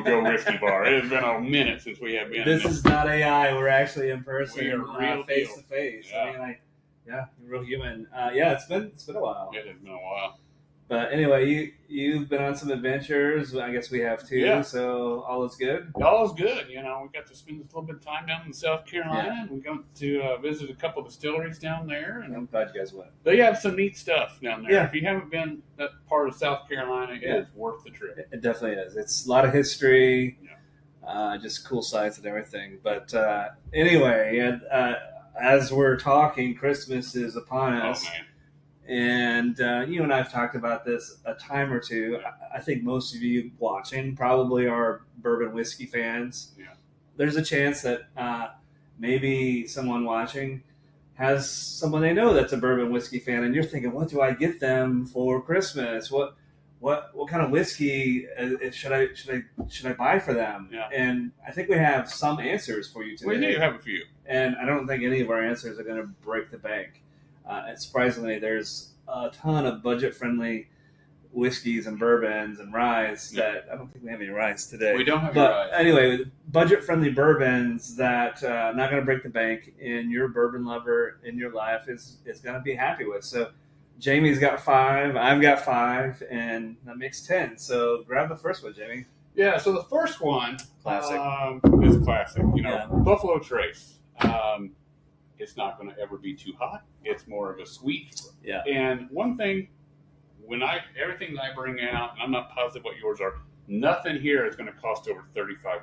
Mojo Whiskey Bar. It has been a minute since we have been. This is not AI. We're actually in person, We are real face to face. Yeah. I mean, real human. It's been a while. It has been a while. But anyway, you've been on some adventures. I guess we have too. Yeah. So all is good. All is good. We got to spend a little bit of time down in South Carolina. And we got to visit a couple of distilleries down there. And I'm glad you guys went. they have some neat stuff down there. Yeah. If you haven't been that part of South Carolina, it is worth the trip. It definitely is. It's a lot of history, just cool sights and everything. But anyway, as we're talking, Christmas is upon us. Oh, man. And you and I have talked about this a time or two. I think most of you watching probably are bourbon whiskey fans. Yeah. There's a chance that maybe someone watching has someone they know that's a bourbon whiskey fan, and you're thinking, what do I get them for Christmas? What kind of whiskey should I buy for them? Yeah. And I think we have some answers for you today. We do have a few. And I don't think any of our answers are going to break the bank. And surprisingly, there's a ton of budget-friendly whiskeys and bourbons and ryes that I don't think we have any ryes today. We don't have but ryes. Anyway, budget-friendly bourbons that not going to break the bank, and your bourbon lover in your life is going to be happy with. So Jamie's got 5, I've got 5, and that makes 10. So grab the first one, Jamie. Yeah, so the first one Classic. Is classic. Yeah. Buffalo Trace. It's not going to ever be too hot. It's more of a sweet. Yeah. And one thing, everything that I bring out, and I'm not positive what yours are, nothing here is going to cost over $35.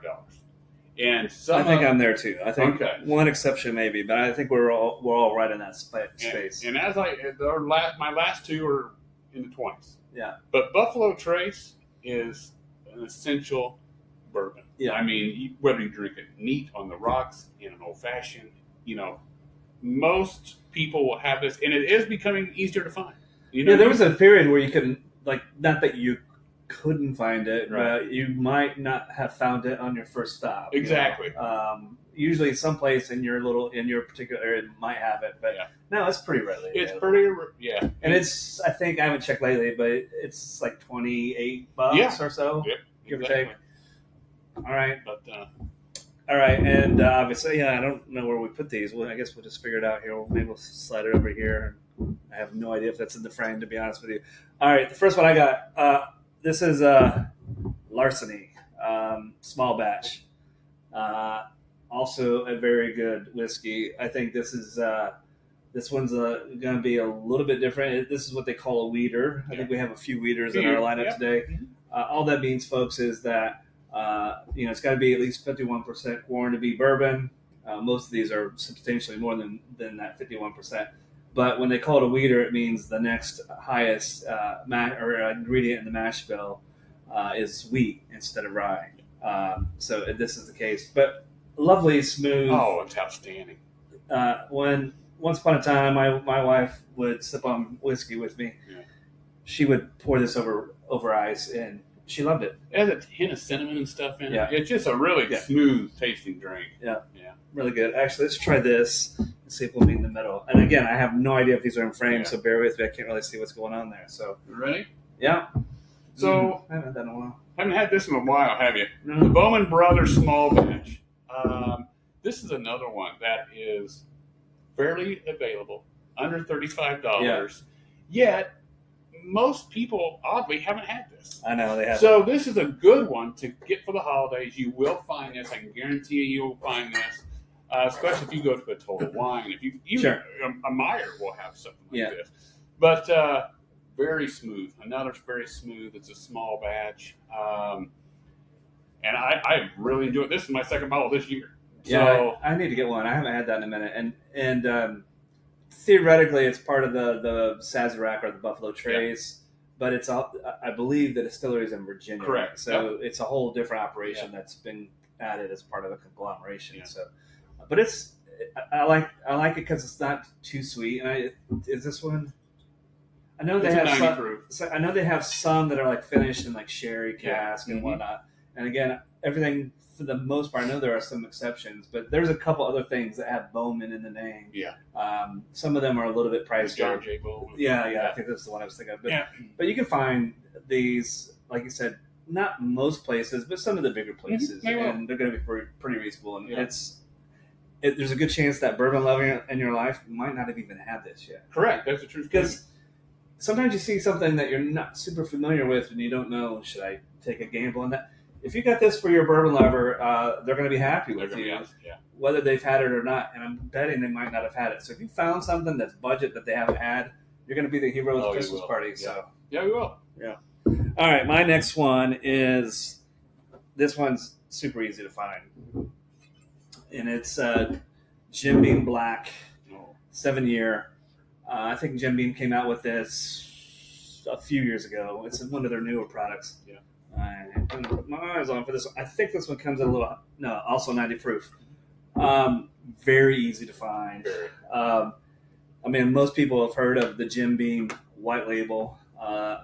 And I think I'm there too. I think one exception maybe, but I think we're all right in that space. And as my last two are in the 20s. Yeah. But Buffalo Trace is an essential bourbon. Yeah. I mean, whether you drink it neat on the rocks, in an old fashioned, most people will have this, and it is becoming easier to find. There was a period where you couldn't, not that you couldn't find it, right, but you might not have found it on your first stop. Exactly. Usually someplace in your particular area might have it, but no, it's pretty rarely. It's available. pretty, And it's, I think, I haven't checked lately, but it's like $28 or so, give or take. All right. But, all right, and obviously, I don't know where we put these. Well, I guess we'll just figure it out here. Maybe we'll slide it over here. I have no idea if that's in the frame, to be honest with you. All right, the first one I got, this is Larceny, small batch. Also a very good whiskey. I think this one's going to be a little bit different. This is what they call a weeder. I think we have a few weeders in our lineup today. All that means, folks, is that it's got to be at least 51% corn to be bourbon. Most of these are substantially more than that 51%. But when they call it a weeder, it means the next highest ingredient in the mash bill is wheat instead of rye. So this is the case. But lovely, smooth. Oh, it's outstanding. Once upon a time, my wife would sip on whiskey with me. Yeah. She would pour this over ice, and she loved it. It has a hint of cinnamon and stuff in it. Yeah. It's just a really smooth tasting drink. Yeah. Really good. Actually, let's try this and see if we'll be in the middle. And again, I have no idea if these are in frame, so bear with me. I can't really see what's going on there. So, you ready? Yeah. So, I haven't had that in a while. Haven't had this in a while, have you? No. The Bowman Brothers Small Batch. This is another one that is fairly available, under $35. Yet, most people, oddly, haven't had this. I know, they haven't. So this is a good one to get for the holidays. You will find this. I can guarantee you will find this, especially if you go to a Total Wine. If you a Meyer will have something like this. But very smooth. Another's very smooth. It's a small batch. And I really enjoy it. This is my second bottle this year. So, I need to get one. I haven't had that in a minute. And theoretically, it's part of the Sazerac or the Buffalo Trace, but it's all, I believe the distillery is in Virginia. Correct. So it's a whole different operation that's been added as part of a conglomeration. Yeah. So, but I like it because it's not too sweet. And is this one? I know they have some. So I know they have some that are like finished in like sherry cask and whatnot. And again, everything. For the most part, I know there are some exceptions, but there's a couple other things that have Bowman in the name. Yeah. Some of them are a little bit pricey. John J. Bowman. Yeah. I think that's the one I was thinking of. But you can find these, like you said, not most places, but some of the bigger places, Mm-hmm. and they're going to be pretty reasonable. And there's a good chance that bourbon lover in your life might not have even had this yet. Correct. That's the truth. Because sometimes you see something that you're not super familiar with, and you don't know, should I take a gamble on that? If you got this for your bourbon lover, they're going to be happy with you, whether they've had it or not. And I'm betting they might not have had it. So if you found something that's budget that they haven't had, you're going to be the hero of the Christmas party. So yeah, we will. Yeah. All right, my next one is, this one's super easy to find, and it's Jim Beam Black, 7-year. I think Jim Beam came out with this a few years ago. It's one of their newer products. Yeah. I'm going to put my eyes on for this one. I think this one comes in also 90 proof. Very easy to find. I mean, most people have heard of the Jim Beam White Label.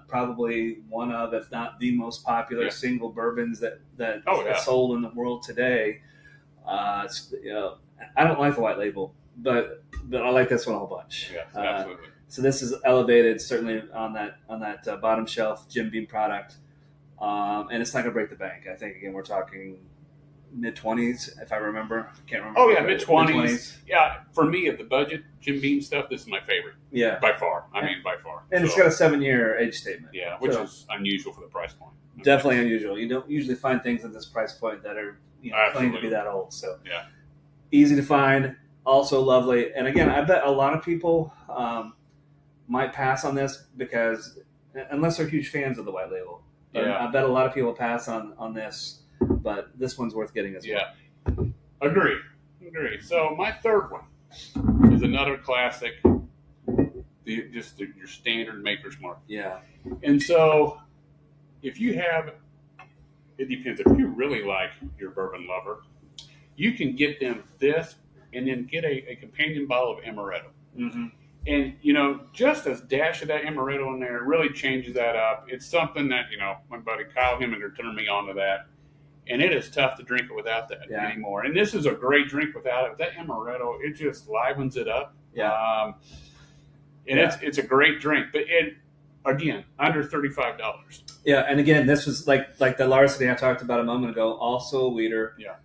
Probably one of, if not the most popular single bourbons that are sold in the world today. I don't like the White Label, but I like this one a whole bunch. Yeah, absolutely. So this is elevated, certainly on that bottom shelf Jim Beam product, and it's not gonna break the bank. I think again we're talking mid-20s, if I remember. Can't remember. Oh yeah, mid-20s. Yeah, for me at the budget Jim Beam stuff, this is my favorite. Yeah, by far. I mean, by far. And it's got a 7-year age statement. Yeah, which is unusual for the price point. Definitely unusual. You don't usually find things at this price point that are claimed to be that old. So easy to find, also lovely. And again, I bet a lot of people might pass on this because unless they're huge fans of the White Label. I bet a lot of people pass on this. But this one's worth getting as well. Yeah, agree. So my third one is another classic, your standard Maker's Mark. Yeah. And so if you have, it depends. If you really like your bourbon lover, you can get them this and then get a companion bottle of amaretto. Mm-hmm. And, just a dash of that amaretto in there really changes that up. It's something that, my buddy Kyle Hemminger turned me on to that. And it is tough to drink it without that anymore. And this is a great drink without it. That amaretto, it just livens it up. Yeah. It's a great drink. But again, under $35. Yeah, and again, this was like the larceny I talked about a moment ago, also a weeder. Yeah.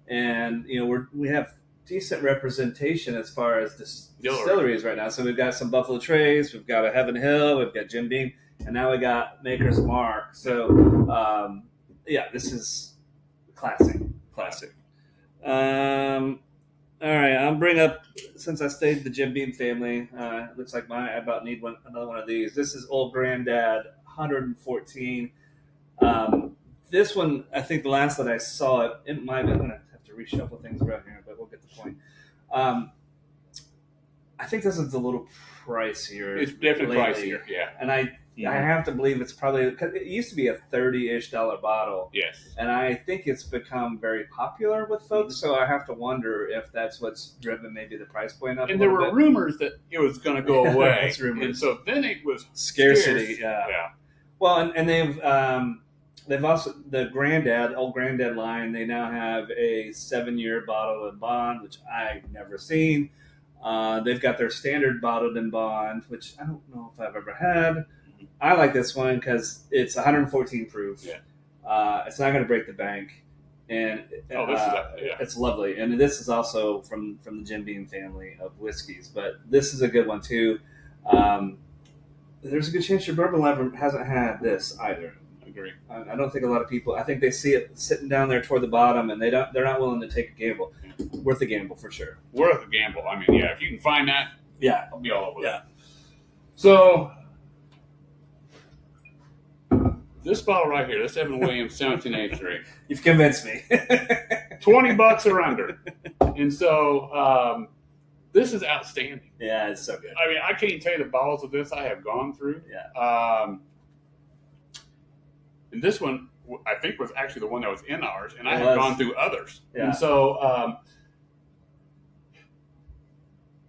And we have decent representation as far as distilleries right now. So we've got some Buffalo Trace, we've got a Heaven Hill, we've got Jim Beam, and now we got Maker's Mark. So this is classic. All right, I'll bring up, since I stayed the Jim Beam family, looks like I about need another one of these. This is Old Granddad, 114. This one, I think the last that I saw it might be, I'm going to have to reshuffle things around here, but we'll get the point. I think this is a little pricier. It's definitely pricier, yeah. And I have to believe it's probably, because it used to be a $30-ish bottle. Yes. And I think it's become very popular with folks, so I have to wonder if that's what's driven maybe the price point up. And there were rumors that it was going to go away. That's rumors. And so then it was scarcity. Yeah. Well, and they've also, the Old Granddad line, they now have a 7-year bottled in bond, which I've never seen. They've got their standard bottled in bond, which I don't know if I've ever had. I like this one because it's 114 proof. Yeah. It's not going to break the bank, and it's lovely. And this is also from the Jim Beam family of whiskeys, but this is a good one too. There's a good chance your bourbon lover hasn't had this either. Agree. I don't think a lot of people. I think they see it sitting down there toward the bottom, and they're not willing to take a gamble. Worth a gamble for sure. Worth a gamble. I mean, if you can find that, I'll be all over that. So this bottle right here, this Evan Williams 1783. You've convinced me. $20 or under, and so this is outstanding. Yeah, it's so good. I mean, I can't tell you the bottles of this I have gone through. Yeah. And this one, I think, was actually the one that was in ours, and I have gone through others. Yeah. And so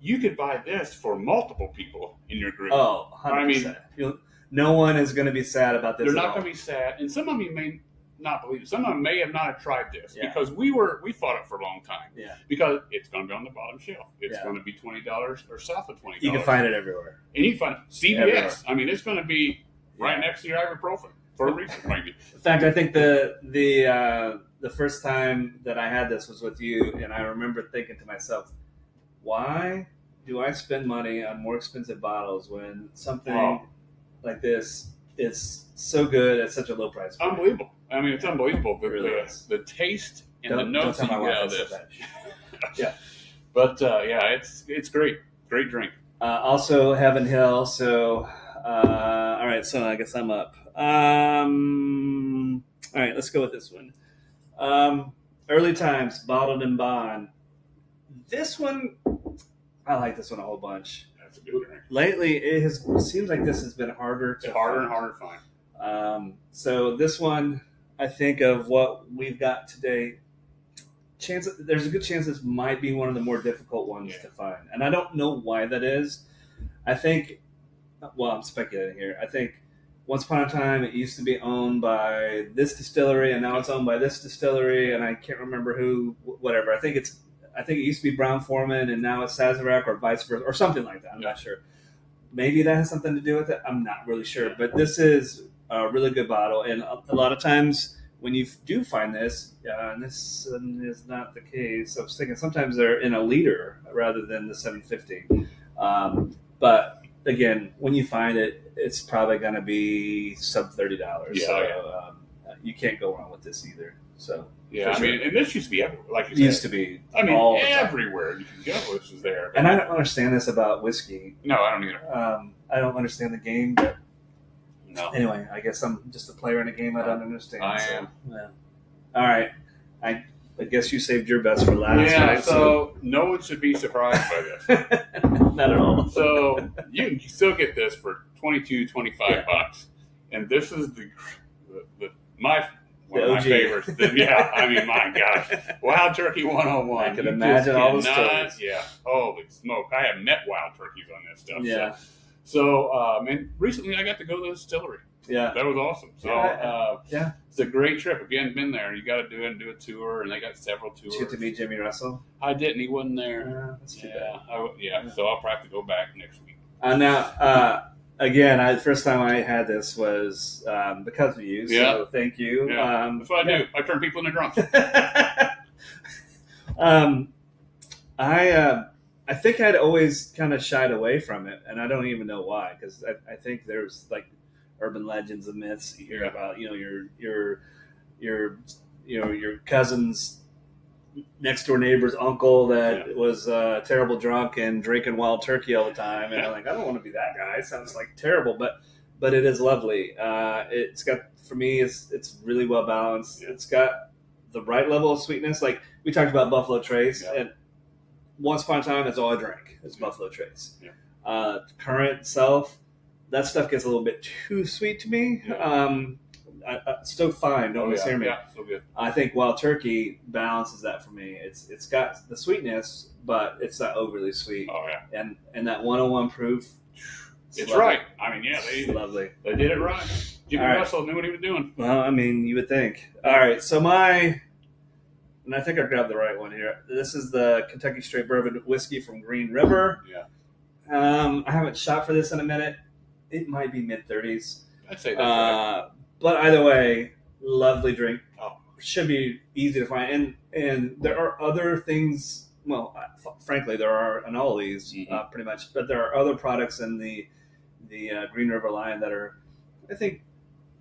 you could buy this for multiple people in your group. Oh, 100%. I mean, no one is going to be sad about this. They're not going to be sad. And some of you may not believe it. Some of them may have not tried this because we fought it for a long time. Yeah. Because it's going to be on the bottom shelf. It's going to be $20 or south of $20. You can find it everywhere. And you can find CVS. Everywhere. I mean, it's going to be right next to your ibuprofen for a reason, maybe. In fact, I think the first time that I had this was with you, and I remember thinking to myself, why do I spend money on more expensive bottles when something like this is so good at such a low price point? Unbelievable. I mean, it's unbelievable. The taste and the notes that you get out of this. Yeah. But, it's great. Great drink. Also, Heaven Hill. So, all right. So I guess I'm up. All right. Let's go with this one. Early Times, Bottled and Bond. This one, I like this one a whole bunch. That's a good drink. Lately, it seems like this has been harder to and harder to find. So this one, I think of what we've got today. There's a good chance this might be one of the more difficult ones to find, and I don't know why that is. I think, well, I'm speculating here. I think once upon a time it used to be owned by this distillery, and now it's owned by this distillery, and I can't remember who. Whatever. I think it used to be Brown-Forman, and now it's Sazerac, or vice versa, or something like that. I'm not sure. Maybe that has something to do with it. I'm not really sure, but this is a really good bottle, and a lot of times when you do find this, and this is not the case. I was thinking sometimes they're in a liter rather than the 750. But again, when you find it, it's probably going to be sub $30. Yeah, so you can't go wrong with this either. So yeah, I mean, and this used to be everywhere. Like you said, used to be. I mean, everywhere you can go, this is there. And I don't understand this about whiskey. No, I don't either. I don't understand the game, but. No. Anyway, I guess I'm just a player in a game I don't understand. I am. Yeah. All right. I guess you saved your best for last. Yeah, right? so no one should be surprised by this. Not at all. So you can still get this for $25. And this is one of my favorites. I mean, my gosh. Wild Turkey 101. I can imagine all the stories. Yeah. Holy smoke. I have met wild turkeys on this stuff. Yeah. So, and recently I got to go to the distillery. Yeah. That was awesome. So, it's a great trip. If you haven't been there, you got to do it and do a tour, and they got several tours. Did you get to meet Jimmy Russell? I didn't. He wasn't there. That's too bad. So I'll probably have to go back next week. Now, again, the first time I had this was because of you, so thank you. Yeah. That's what I do. I turn people into drunks. I think I'd always kind of shied away from it, and I don't even know why. Because I think there's like urban legends and myths you hear about, your cousin's next door neighbor's uncle that was terrible drunk and drinking wild turkey all the time, and I'm like, I don't want to be that guy. It sounds like terrible, but it is lovely. It's got, for me, it's really well balanced. It's got the right level of sweetness. Like we talked about Buffalo Trace, and once upon a time, that's all I drank. It's Buffalo Trace. Yeah. Current self, that stuff gets a little bit too sweet to me. Still fine. Don't mishear me. Yeah, so good. I think Wild Turkey balances that for me. It's got the sweetness, but it's not overly sweet. Oh yeah. And that 101 proof. It's right. I mean, it's lovely. They did it right. Jimmy Russell knew what he was doing. Well, I mean, you would think. All right, so and I think I grabbed the right one here. This is the Kentucky Straight Bourbon Whiskey from Green River. Yeah. I haven't shot for this in a minute. It might be mid-30s. I'd say that's right. But either way, lovely drink. Oh. Should be easy to find. And there are other things, well, frankly, there are in all these pretty much, but there are other products in the Green River line that are, I think,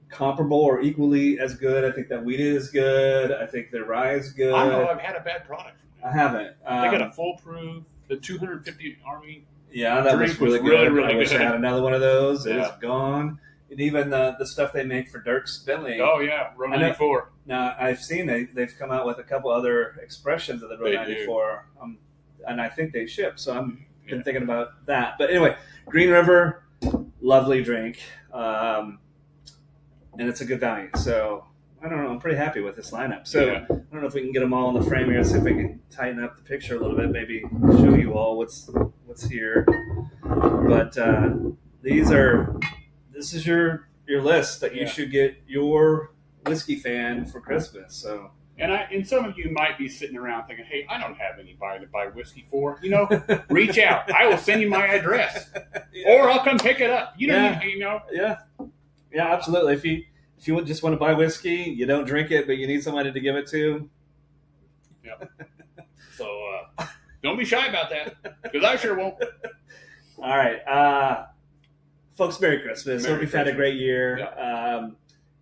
comparable or equally as good. I think that wheat is good. I think the rye is good. I know I've had a bad product from them. I haven't. They got a full proof, the 250 Army. Yeah, that was really good. Really I wish good. I had another one of those. It is gone. And even the stuff they make for Dirk's Bentley. Oh, yeah, Row 94. Now, I've seen they've come out with a couple other expressions of the Row 94, and I think they ship. So I'm been thinking about that. But anyway, Green River, lovely drink. And it's a good value. So, I don't know. I'm pretty happy with this lineup. So, I don't know if we can get them all in the frame here. See if we can tighten up the picture a little bit. Maybe show you all what's here. But this is your list that you should get your whiskey fan for Christmas. So, and some of you might be sitting around thinking, "Hey, I don't have anybody to buy whiskey for." Reach out. I will send you my address, or I'll come pick it up. Yeah, absolutely. if you just want to buy whiskey, you don't drink it, but you need somebody to give it to. Yeah. So don't be shy about that, because I sure won't. All right. Folks, Merry Christmas. Hope you've had a great year. Yeah.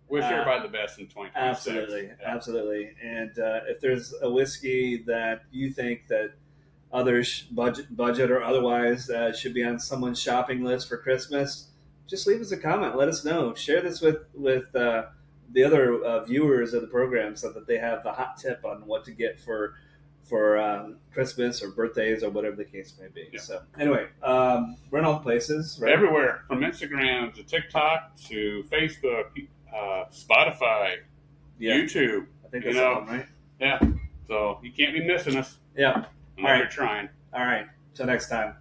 Wish everybody the best in 2026. Absolutely. Absolutely. And if there's a whiskey that you think that others, budget or otherwise, should be on someone's shopping list for Christmas, just leave us a comment. Let us know. Share this with the other viewers of the program so that they have the hot tip on what to get for Christmas or birthdays or whatever the case may be. Yeah. So anyway, we're in all the places. Right? Everywhere, from Instagram to TikTok to Facebook, Spotify, YouTube. I think that's all, right? Yeah. So you can't be missing us. Yeah. Unless you're trying. All right. Till next time.